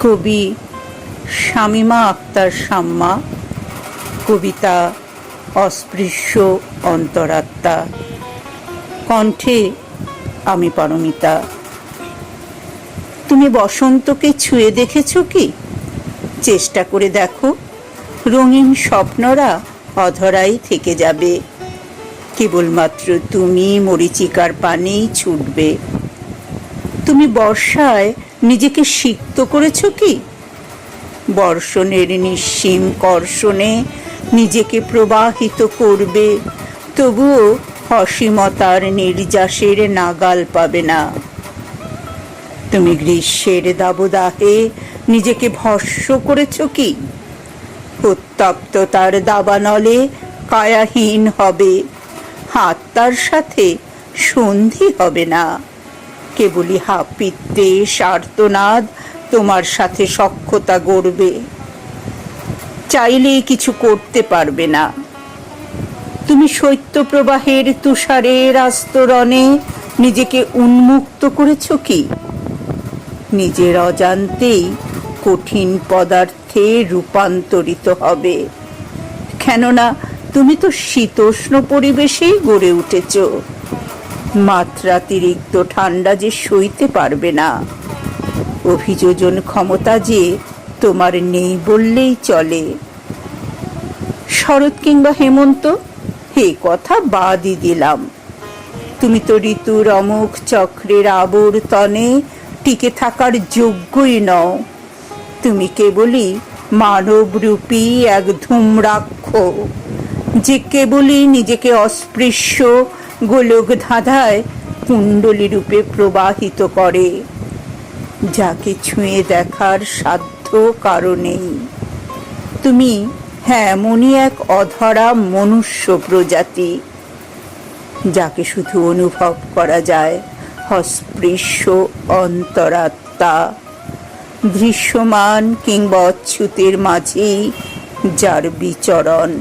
কবি শামীমা আক্তার শাম্মা। কবিতা অস্পৃশ্য অন্তরাত্মা। কণ্ঠে আমি পারমিতা। তুমি বসন্তকে ছুঁয়ে দেখেছ কি? চেষ্টা করে দেখো, রঙিন স্বপ্নরা অধরাই থেকে যাবে। কেবলমাত্র তুমি মরীচিকার পানেই ছুটবে। তুমি বর্ষায় নিজেকে সিক্ত করেছ কি? বর্ষণের নিঃসীম কর্ষণে নিজেকে প্রবাহিত করবে, তবুও অসীমতার নির্যাসের নাগাল পাবে না। তুমি গ্রীষ্মের দাবদাহে নিজেকে ভস্ম করেছ কি? উত্তপ্ততার দাবানলে কায়াহীন হবে, আত্মার সাথে সন্ধি হবে না। কেবলই হাপিত্যেশ আর্তনাদ তোমার সাথে সখ্যতা গড়বে, চাইলেই কিছু করতে পারবে না। তুমি শৈত্যপ্রবাহের তুষারের আস্তরণে নিজেকে উন্মুক্ত করেছ কি? নিজের অজান্তেই কঠিন পদার্থে রূপান্তরিত হবে, কেননা তুমি তো শীতোষ্ণ পরিবেশেই গড়ে উঠেছ। মাত্রাতিরিক্ত ঠান্ডা যে সইতে পারবে না, অভিযোজন ক্ষমতা যে তোমার নেই বললেই চলে। শরৎ কিংবা হেমন্ত, এ কথা বাদই দিলাম। তুমি তো ঋতুর অমুক চক্রের আবর্তনে টিকে থাকার যোগ্যই নও। তুমি কেবলই মানবরূপী এক ধূম্রাক্ষ, যে কেবলই নিজেকে অস্পৃশ্য গোলক ধাঁধায় কুণ্ডলী রূপে প্রবাহিত করে, যাকে ছুঁয়ে দেখার সাধ্য কারণেই। তুমি এমনই এক অধরা মনুষ্য প্রজাতি, যাকে শুধু অনুভব করা যায় অস্পৃশ্য অন্তরাত্মা, দৃশ্যমান কিংবা অচ্যুতের মাঝেই যার বিচরণ।